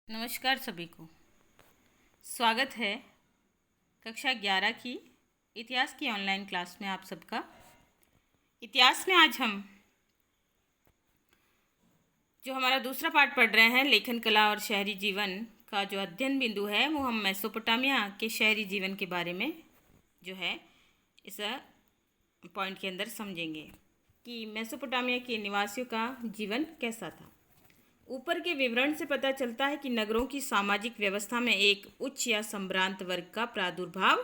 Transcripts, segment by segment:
नमस्कार सभी को। स्वागत है कक्षा 11 की इतिहास की ऑनलाइन क्लास में आप सबका। इतिहास में आज हम जो हमारा दूसरा पाठ पढ़ रहे हैं, लेखन कला और शहरी जीवन का जो अध्ययन बिंदु है वो हम मेसोपोटामिया के शहरी जीवन के बारे में जो है इस पॉइंट के अंदर समझेंगे कि मेसोपोटामिया के निवासियों का जीवन कैसा था। ऊपर के विवरण से पता चलता है कि नगरों की सामाजिक व्यवस्था में एक उच्च या संभ्रांत वर्ग का प्रादुर्भाव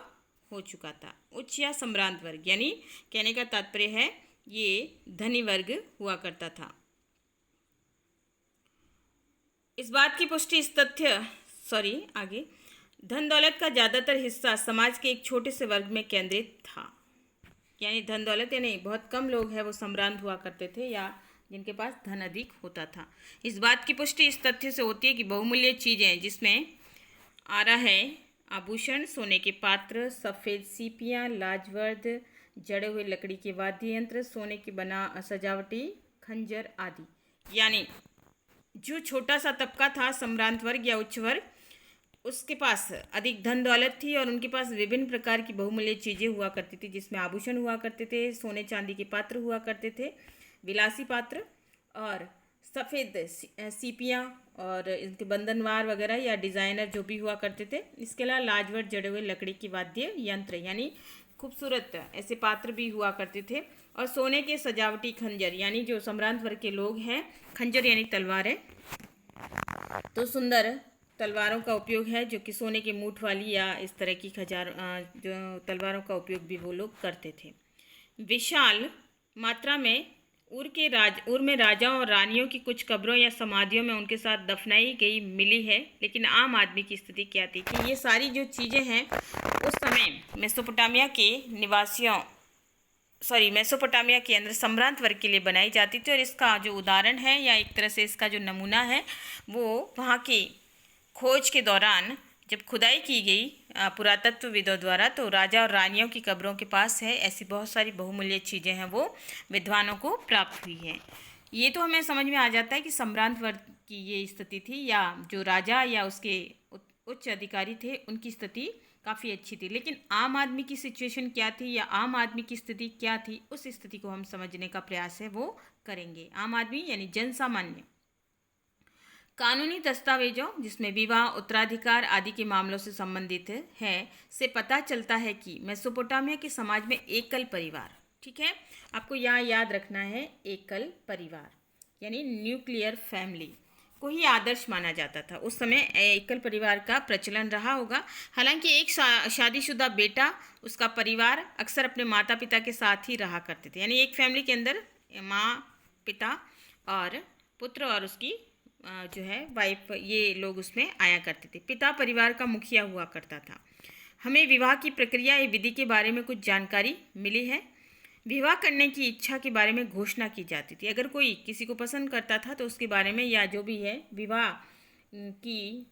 हो चुका था। उच्च या संभ्रांत वर्ग यानी कहने का तात्पर्य है ये धनी वर्ग हुआ करता था। इस बात की पुष्टि इस तथ्य आगे धन दौलत का ज़्यादातर हिस्सा समाज के एक छोटे से वर्ग में केंद्रित था। यानी धन दौलत यानी बहुत कम लोग हैं वो संभ्रांत हुआ करते थे या जिनके पास धन अधिक होता था। इस बात की पुष्टि इस तथ्य से होती है कि बहुमूल्य चीज़ें जिसमें आ रहा है आभूषण, सोने के पात्र, सफ़ेद सीपियाँ, लाजवर्द, जड़े हुए लकड़ी के वाद्य यंत्र, सोने की बना सजावटी खंजर आदि। यानी जो छोटा सा तबका था संभ्रांत वर्ग या उच्च वर्ग, उसके पास अधिक धन दौलत थी और उनके पास विभिन्न प्रकार की बहुमूल्य चीज़ें हुआ करती थी, जिसमें आभूषण हुआ करते थे, सोने चांदी के पात्र हुआ करते थे, विलासी पात्र और सफ़ेद सीपियाँ और इनके बंधनवार वगैरह या डिज़ाइनर जो भी हुआ करते थे। इसके अलावा लाजवट जड़े हुए लकड़ी के वाद्य यंत्र यानी खूबसूरत ऐसे पात्र भी हुआ करते थे और सोने के सजावटी खंजर यानी जो सम्रांत वर्ग के लोग हैं, खंजर यानी तलवारें, तो सुंदर तलवारों का उपयोग है जो कि सोने के मूठ वाली या इस तरह की जो तलवारों का उपयोग भी वो लोग करते थे। विशाल मात्रा में उर में राजाओं और रानियों की कुछ कब्रों या समाधियों में उनके साथ दफनाई गई मिली है। लेकिन आम आदमी की स्थिति क्या थी कि ये सारी जो चीज़ें हैं उस समय मेसोपोटामिया के अंदर सम्भ्रांत वर्ग के लिए बनाई जाती थी। और इसका जो उदाहरण है या एक तरह से इसका जो नमूना है वो वहाँ की खोज के दौरान जब खुदाई की गई पुरातत्वविदों द्वारा, तो राजा और रानियों की कब्रों के पास है ऐसी बहुत सारी बहुमूल्य चीज़ें हैं वो विद्वानों को प्राप्त हुई हैं। ये तो हमें समझ में आ जाता है कि सम्भ्रांत वर्ग की ये स्थिति थी या जो राजा या उसके उच्च अधिकारी थे उनकी स्थिति काफ़ी अच्छी थी। लेकिन आम आदमी की सिचुएशन क्या थी या आम आदमी की स्थिति क्या थी, उस स्थिति को हम समझने का प्रयास है वो करेंगे। आम आदमी यानी जन सामान्य कानूनी दस्तावेजों जिसमें विवाह, उत्तराधिकार आदि के मामलों से संबंधित है से पता चलता है कि मेसोपोटामिया के समाज में एकल परिवार, ठीक है, आपको यहाँ याद रखना है, एकल परिवार यानी न्यूक्लियर फैमिली को ही आदर्श माना जाता था। उस समय एकल परिवार का प्रचलन रहा होगा। हालांकि एक शादीशुदा बेटा, उसका परिवार अक्सर अपने माता पिता के साथ ही रहा करते थे। यानी एक फैमिली के अंदर माँ, पिता और पुत्र और उसकी जो है वाइफ, ये लोग उसमें आया करते थे। पिता परिवार का मुखिया हुआ करता था। हमें विवाह की प्रक्रिया या विधि के बारे में कुछ जानकारी मिली है। विवाह करने की इच्छा के बारे में घोषणा की जाती थी। अगर कोई किसी को पसंद करता था तो उसके बारे में या जो भी है विवाह की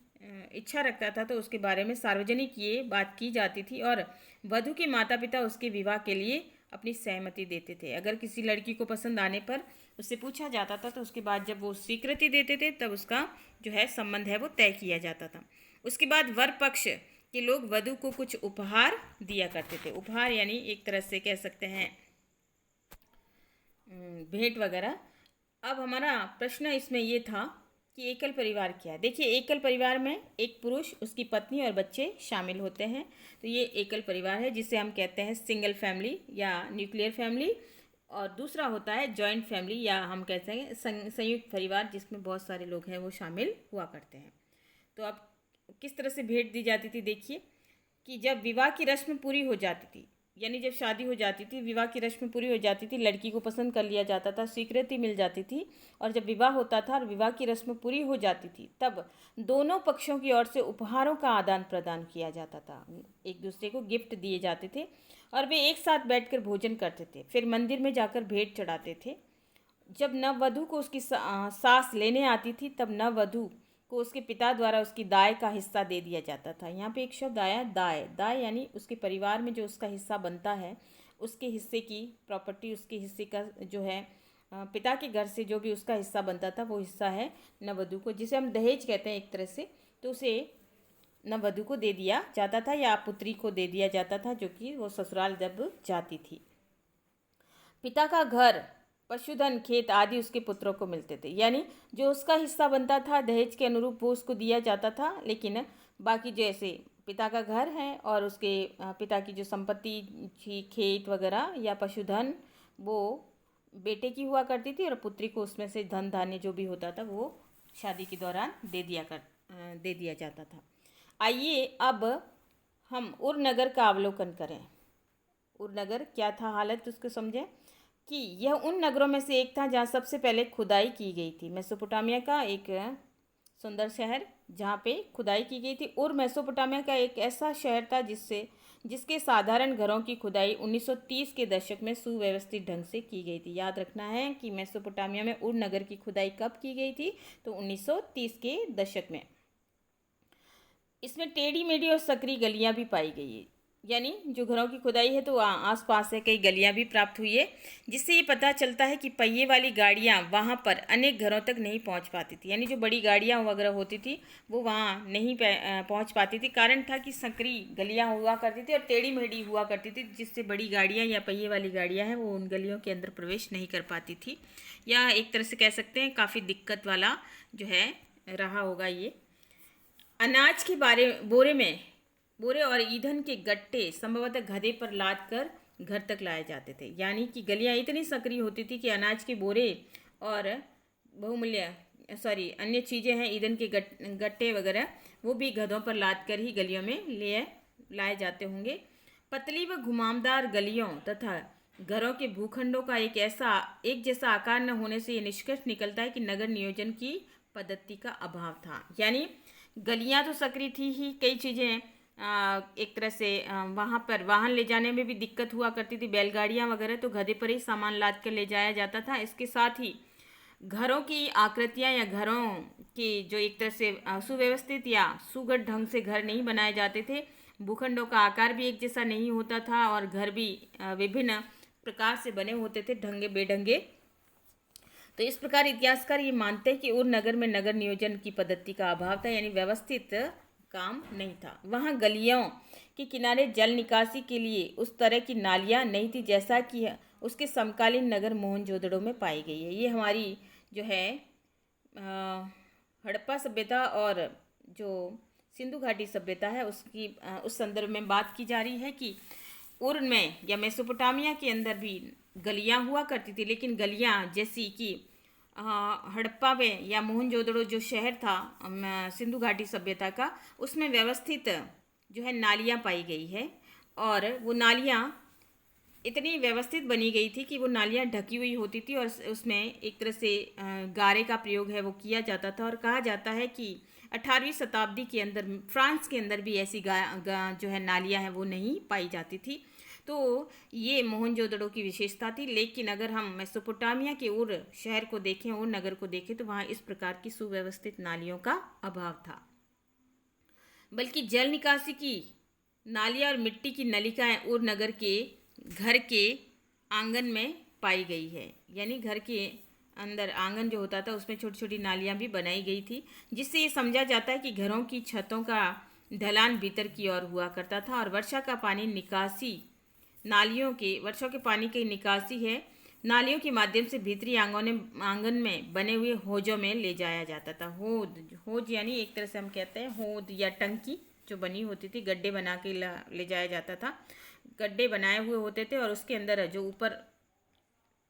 इच्छा रखता था तो उसके बारे में सार्वजनिक ये बात की जाती थी और वधू के माता पिता उसके विवाह के लिए अपनी सहमति देते थे। अगर किसी लड़की को पसंद आने पर उससे पूछा जाता था तो उसके बाद जब वो स्वीकृति देते थे तब उसका जो है संबंध है वो तय किया जाता था। उसके बाद वर पक्ष के लोग वधू को कुछ उपहार दिया करते थे। उपहार यानी एक तरह से कह सकते हैं भेंट वगैरह। अब हमारा प्रश्न इसमें ये था कि एकल परिवार क्या है। देखिए, एकल परिवार में एक पुरुष, उसकी पत्नी और बच्चे शामिल होते हैं, तो ये एकल परिवार है जिसे हम कहते हैं सिंगल फैमिली या न्यूक्लियर फैमिली। और दूसरा होता है जॉइंट फैमिली या हम कहते हैं संयुक्त परिवार, जिसमें बहुत सारे लोग हैं वो शामिल हुआ करते हैं। तो अब किस तरह से भेंट दी जाती थी, देखिए कि जब विवाह की रस्म पूरी हो जाती थी, यानी जब शादी हो जाती थी, विवाह की रस्म पूरी हो जाती थी, लड़की को पसंद कर लिया जाता था, स्वीकृति मिल जाती थी और जब विवाह होता था और विवाह की रस्म पूरी हो जाती थी तब दोनों पक्षों की ओर से उपहारों का आदान प्रदान किया जाता था। एक दूसरे को गिफ्ट दिए जाते थे और वे एक साथ बैठकर भोजन करते थे, फिर मंदिर में जाकर भेंट चढ़ाते थे। जब नववधू को उसकी सास लेने आती थी तब नववधू को उसके पिता द्वारा उसकी दाय का हिस्सा दे दिया जाता था। यहाँ पे एक शब्द आया दाय। दाय यानी उसके परिवार में जो उसका हिस्सा बनता है, उसके हिस्से की प्रॉपर्टी, उसके हिस्से का जो है पिता के घर से जो भी उसका हिस्सा बनता था वो हिस्सा है नववधु को, जिसे हम दहेज कहते हैं एक तरह से, तो उसे नववधु को दे दिया जाता था या पुत्री को दे दिया जाता था, जो कि वो ससुराल जब जाती थी। पिता का घर, पशुधन, खेत आदि उसके पुत्रों को मिलते थे, यानी जो उसका हिस्सा बनता था दहेज के अनुरूप वो उसको दिया जाता था। लेकिन बाकी जैसे पिता का घर है और उसके पिता की जो संपत्ति थी, खेत वगैरह या पशुधन, वो बेटे की हुआ करती थी और पुत्री को उसमें से धन धान्य जो भी होता था वो शादी के दौरान दे दिया जाता था। आइए अब हम उरनगर का अवलोकन करें। उरनगर क्या था हालत उसको समझें कि यह उन नगरों में से एक था जहाँ सबसे पहले खुदाई की गई थी। मेसोपोटामिया का एक सुंदर शहर जहाँ पे खुदाई की गई थी। उर मेसोपोटामिया का एक ऐसा शहर था जिसके साधारण घरों की खुदाई 1930 के दशक में सुव्यवस्थित ढंग से की गई थी। याद रखना है कि मेसोपोटामिया में उर नगर की खुदाई कब की गई थी, तो 1930 के दशक में। इसमें टेढ़ी मेढ़ी और सकरी गलियां भी पाई गई है, यानी जो घरों की खुदाई है तो आसपास से कई गलियां भी प्राप्त हुई है, जिससे ये पता चलता है कि पहिए वाली गाड़ियां वहां पर अनेक घरों तक नहीं पहुंच पाती थी। यानी जो बड़ी गाड़ियां वगैरह होती थी वो वहां नहीं पहुंच पाती थी। कारण था कि सकरी गलियां हुआ करती थी और टेढ़ी मेढ़ी हुआ करती थी, जिससे बड़ी गाड़ियाँ या पहिए वाली गाड़ियाँ हैं वो उन गलियों के अंदर प्रवेश नहीं कर पाती थी। या एक तरह से कह सकते हैं काफ़ी दिक्कत वाला जो है रहा होगा ये। अनाज के बोरे और ईंधन के गट्टे संभवतः गधे पर लाद कर घर तक लाए जाते थे। यानी कि गलियां इतनी संकरी होती थी कि अनाज के बोरे और अन्य चीज़ें हैं, ईंधन के गट्टे वगैरह, वो भी गधों पर लाद कर ही गलियों में लाए जाते होंगे। पतली व घुमावदार गलियों तथा घरों के भूखंडों का एक जैसा आकार न होने से ये निष्कर्ष निकलता है कि नगर नियोजन की पद्धति का अभाव था। यानी गलियां तो सकरी थी ही, कई चीज़ें एक तरह से वहाँ पर वाहन ले जाने में भी दिक्कत हुआ करती थी, बैलगाड़ियाँ वगैरह, तो गधे पर ही सामान लाद कर ले जाया जाता था। इसके साथ ही घरों की आकृतियाँ या घरों की जो एक तरह से सुव्यवस्थित या सुगढ़ ढंग से घर नहीं बनाए जाते थे, भूखंडों का आकार भी एक जैसा नहीं होता था और घर भी विभिन्न प्रकार से बने होते थे, ढंगे बेढंगे। तो इस प्रकार इतिहासकार ये मानते हैं कि उर नगर में नगर नियोजन की पद्धति का अभाव था, यानी व्यवस्थित काम नहीं था। वहाँ गलियों के किनारे जल निकासी के लिए उस तरह की नालियाँ नहीं थी जैसा कि उसके समकालीन नगर मोहनजोदड़ो में पाई गई है। ये हमारी जो है हड़प्पा सभ्यता और जो सिंधु घाटी सभ्यता है उसकी उस संदर्भ में बात की जा रही है कि उर में या मेसोपोटामिया के अंदर भी गलियाँ हुआ करती थी, लेकिन गलियाँ जैसी कि हड़प्पा में या मोहनजोदड़ो जो शहर था सिंधु घाटी सभ्यता का, उसमें व्यवस्थित जो है नालियाँ पाई गई है और वो नालियाँ इतनी व्यवस्थित बनी गई थी कि वो नालियाँ ढकी हुई होती थी और उसमें एक तरह से गारे का प्रयोग है वो किया जाता था। और कहा जाता है कि 18वीं शताब्दी के अंदर फ्रांस के अंदर भी ऐसी जो है नालियाँ हैं वो नहीं पाई जाती थी। तो ये मोहनजोदड़ो की विशेषता थी। लेकिन अगर हम मेसोपोटामिया के उर शहर को देखें, उर नगर को देखें, तो वहाँ इस प्रकार की सुव्यवस्थित नालियों का अभाव था, बल्कि जल निकासी की नालियाँ और मिट्टी की नलिकाएं उर नगर के घर के आंगन में पाई गई है। यानी घर के अंदर आंगन जो होता था उसमें छोटी छोटी नालियाँ भी बनाई गई थी, जिससे ये समझा जाता है कि घरों की छतों का ढलान भीतर की ओर हुआ करता था और वर्षा का पानी की निकासी है नालियों के माध्यम से भीतरी आंगन में बने हुए होजों में ले जाया जाता था। होज यानी एक तरह से हम कहते हैं होद या टंकी जो बनी होती थी, गड्ढे बना के ले जाया जाता था। गड्ढे बनाए हुए होते थे और उसके अंदर जो ऊपर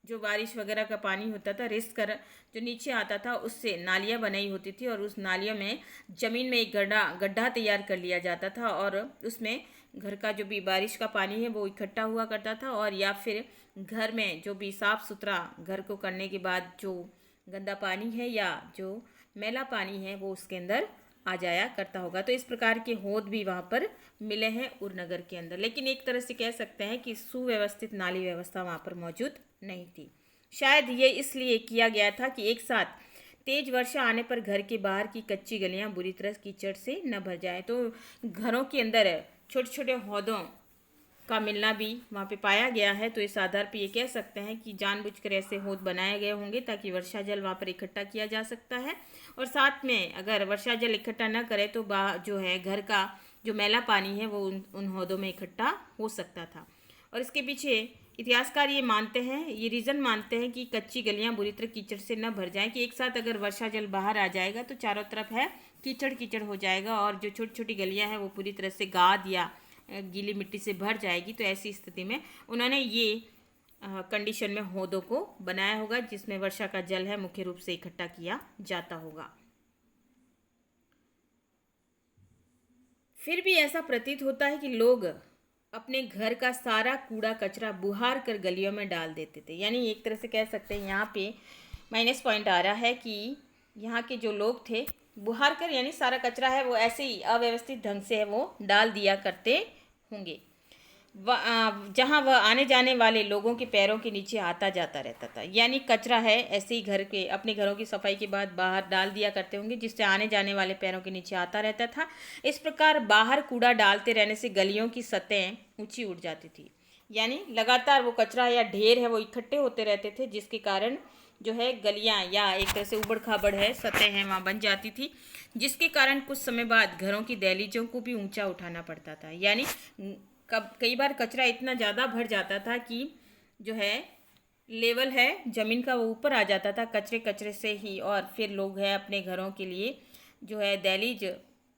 जो बारिश वगैरह का पानी होता था रिस कर जो नीचे आता था उससे नालियाँ बनाई होती थी और उस नालियों में ज़मीन में एक गड्ढा तैयार कर लिया जाता था और उसमें घर का जो भी बारिश का पानी है वो इकट्ठा हुआ करता था, और या फिर घर में जो भी साफ़ सुथरा घर को करने के बाद जो गंदा पानी है या जो मैला पानी है वो उसके अंदर आ जाया करता होगा। तो इस प्रकार के होद भी वहाँ पर मिले हैं उरनगर के अंदर। लेकिन एक तरह से कह सकते हैं कि सुव्यवस्थित नाली व्यवस्था वहाँ पर मौजूद नहीं थी। शायद ये इसलिए किया गया था कि एक साथ तेज वर्षा आने पर घर के बाहर की कच्ची गलियाँ बुरी तरह कीचड़ से न भर जाए। तो घरों के अंदर छोटे छोटे हौदों का मिलना भी वहाँ पे पाया गया है, तो इस आधार पे ये कह सकते हैं कि जानबूझकर ऐसे हौद बनाए गए होंगे ताकि वर्षा जल वहाँ पर इकट्ठा किया जा सकता है। और साथ में अगर वर्षा जल इकट्ठा न करे तो जो है घर का जो मैला पानी है वो उन हौदों में इकट्ठा हो सकता था। और इसके पीछे इतिहासकार ये मानते हैं, ये रीज़न मानते हैं कि कच्ची गलियां बुरी तरह कीचड़ से न भर जाएं, कि एक साथ अगर वर्षा जल बाहर आ जाएगा तो चारों तरफ है कीचड़ कीचड़ हो जाएगा और जो छोटी छोटी गलियां हैं वो पूरी तरह से गाद या गीली मिट्टी से भर जाएगी। तो ऐसी स्थिति में उन्होंने ये कंडीशन में हौदों को बनाया होगा जिसमें वर्षा का जल है मुख्य रूप से इकट्ठा किया जाता होगा। फिर भी ऐसा प्रतीत होता है कि लोग अपने घर का सारा कूड़ा कचरा बुहार कर गलियों में डाल देते थे। यानी एक तरह से कह सकते हैं यहाँ पे माइनस पॉइंट आ रहा है कि यहाँ के जो लोग थे बुहार कर, यानी सारा कचरा है वो ऐसे ही अव्यवस्थित ढंग से है वो डाल दिया करते होंगे, जहाँ वह आने जाने वाले लोगों के पैरों के नीचे आता जाता रहता था। यानी कचरा है ऐसे ही घर के अपने घरों की सफाई के बाद बाहर डाल दिया करते होंगे जिससे आने जाने वाले पैरों के नीचे आता रहता था। इस प्रकार बाहर कूड़ा डालते रहने से गलियों की सतहें ऊंची उठ जाती थी, यानी लगातार वो कचरा या ढेर है वो इकट्ठे होते रहते थे जिसके कारण जो है गलियाँ या एक तरह से उबड़ खाबड़ है सतह है वहाँ बन जाती थी, जिसके कारण कुछ समय बाद घरों की दहलीजों को भी ऊंचा उठाना पड़ता था। यानी कई बार कचरा इतना ज़्यादा भर जाता था कि जो है लेवल है ज़मीन का वो ऊपर आ जाता था कचरे से ही, और फिर लोग है अपने घरों के लिए जो है दहलीज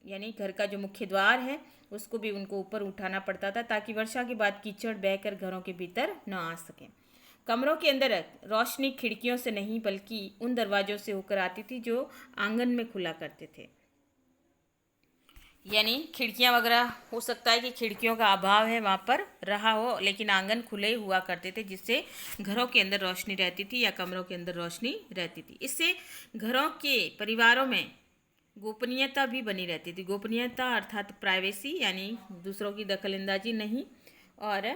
यानी घर का जो मुख्य द्वार है उसको भी उनको ऊपर उठाना पड़ता था ताकि वर्षा के बाद कीचड़ बहकर घरों के भीतर न आ सकें। कमरों के अंदर रोशनी खिड़कियों से नहीं बल्कि उन दरवाज़ों से होकर आती थी जो आंगन में खुला करते थे। यानी खिड़कियां वगैरह हो सकता है कि खिड़कियों का अभाव है वहाँ पर रहा हो, लेकिन आंगन खुले हुआ करते थे जिससे घरों के अंदर रोशनी रहती थी या कमरों के अंदर रोशनी रहती थी। इससे घरों के परिवारों में गोपनीयता भी बनी रहती थी। गोपनीयता अर्थात प्राइवेसी, यानी दूसरों की दखलंदाजी नहीं, और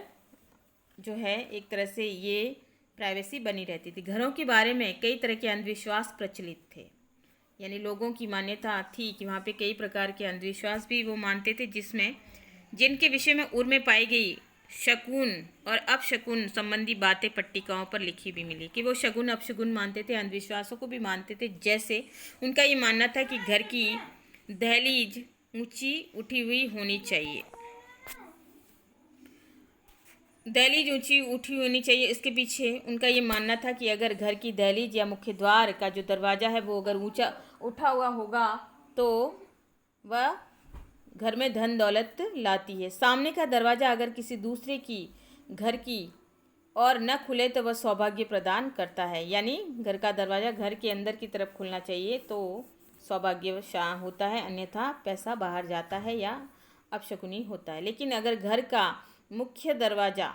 जो है एक तरह से ये प्राइवेसी बनी रहती थी। घरों के बारे में कई तरह के अंधविश्वास प्रचलित थे, यानी लोगों की मान्यता थी कि वहाँ पे कई प्रकार के अंधविश्वास भी वो मानते थे जिनके विषय में उर्म में पाई गई शकुन और अपशकुन संबंधी बातें पट्टिकाओं पर लिखी भी मिली कि वो शकुन अपशकुन मानते थे, अंधविश्वासों को भी मानते थे। जैसे उनका ये मानना था कि घर की दहलीज ऊंची उठी हुई होनी चाहिए, दहलीज ऊंची उठी होनी चाहिए। इसके पीछे उनका ये मानना था कि अगर घर की दहलीज या मुख्य द्वार का जो दरवाज़ा है वो अगर ऊंचा उठा हुआ होगा तो वह घर में धन दौलत लाती है। सामने का दरवाज़ा अगर किसी दूसरे की घर की और न खुले तो वह सौभाग्य प्रदान करता है, यानी घर का दरवाज़ा घर के अंदर की तरफ खुलना चाहिए तो सौभाग्यशाली होता है, अन्यथा पैसा बाहर जाता है या अपशकुनी होता है। लेकिन अगर घर का मुख्य दरवाज़ा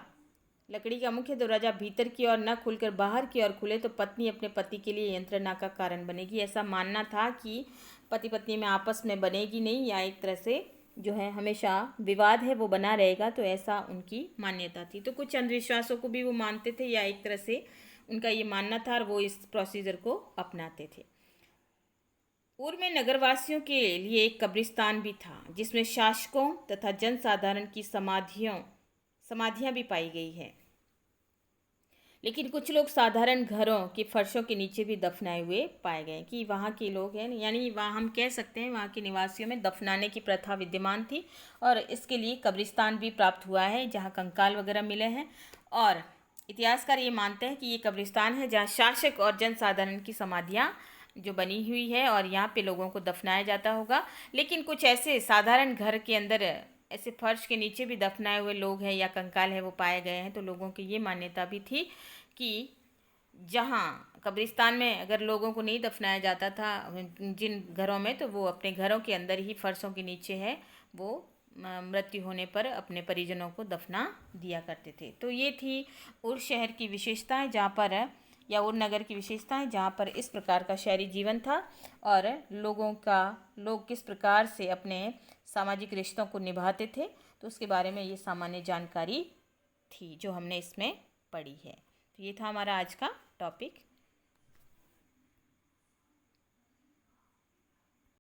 लकड़ी का मुख्य दरवाज़ा भीतर की ओर न खुलकर बाहर की ओर खुले तो पत्नी अपने पति के लिए यंत्रणा का कारण बनेगी। ऐसा मानना था कि पति पत्नी में आपस में बनेगी नहीं या एक तरह से जो है हमेशा विवाद है वो बना रहेगा, तो ऐसा उनकी मान्यता थी। तो कुछ अंधविश्वासों को भी वो मानते थे या एक तरह से उनका ये मानना था और वो इस प्रोसीजर को अपनाते थे। पूर्व में नगरवासियों के लिए एक कब्रिस्तान भी था जिसमें शासकों तथा जनसाधारण की समाधियां भी पाई गई है, लेकिन कुछ लोग साधारण घरों के फर्शों के नीचे भी दफनाए हुए पाए गए कि वहाँ के लोग हैं, यानी वहाँ हम कह सकते हैं वहाँ के निवासियों में दफनाने की प्रथा विद्यमान थी और इसके लिए कब्रिस्तान भी प्राप्त हुआ है जहाँ कंकाल वगैरह मिले हैं। और इतिहासकार ये मानते हैं कि ये कब्रिस्तान है जहाँ शासक और जनसाधारण की समाधियाँ जो बनी हुई है और यहाँ पे लोगों को दफनाया जाता होगा। लेकिन कुछ ऐसे साधारण घर के अंदर ऐसे फर्श के नीचे भी दफनाए हुए लोग हैं या कंकाल है वो पाए गए हैं, तो लोगों की ये मान्यता भी थी कि जहाँ कब्रिस्तान में अगर लोगों को नहीं दफनाया जाता था जिन घरों में, तो वो अपने घरों के अंदर ही फर्शों के नीचे है वो मृत्यु होने पर अपने परिजनों को दफना दिया करते थे। तो ये थी उर शहर की विशेषताएं जहाँ पर या उर नगर की विशेषताएं जहाँ पर इस प्रकार का शहरी जीवन था और लोग किस प्रकार से अपने सामाजिक रिश्तों को निभाते थे, तो उसके बारे में ये सामान्य जानकारी थी जो हमने इसमें पढ़ी है। तो ये था हमारा आज का टॉपिक।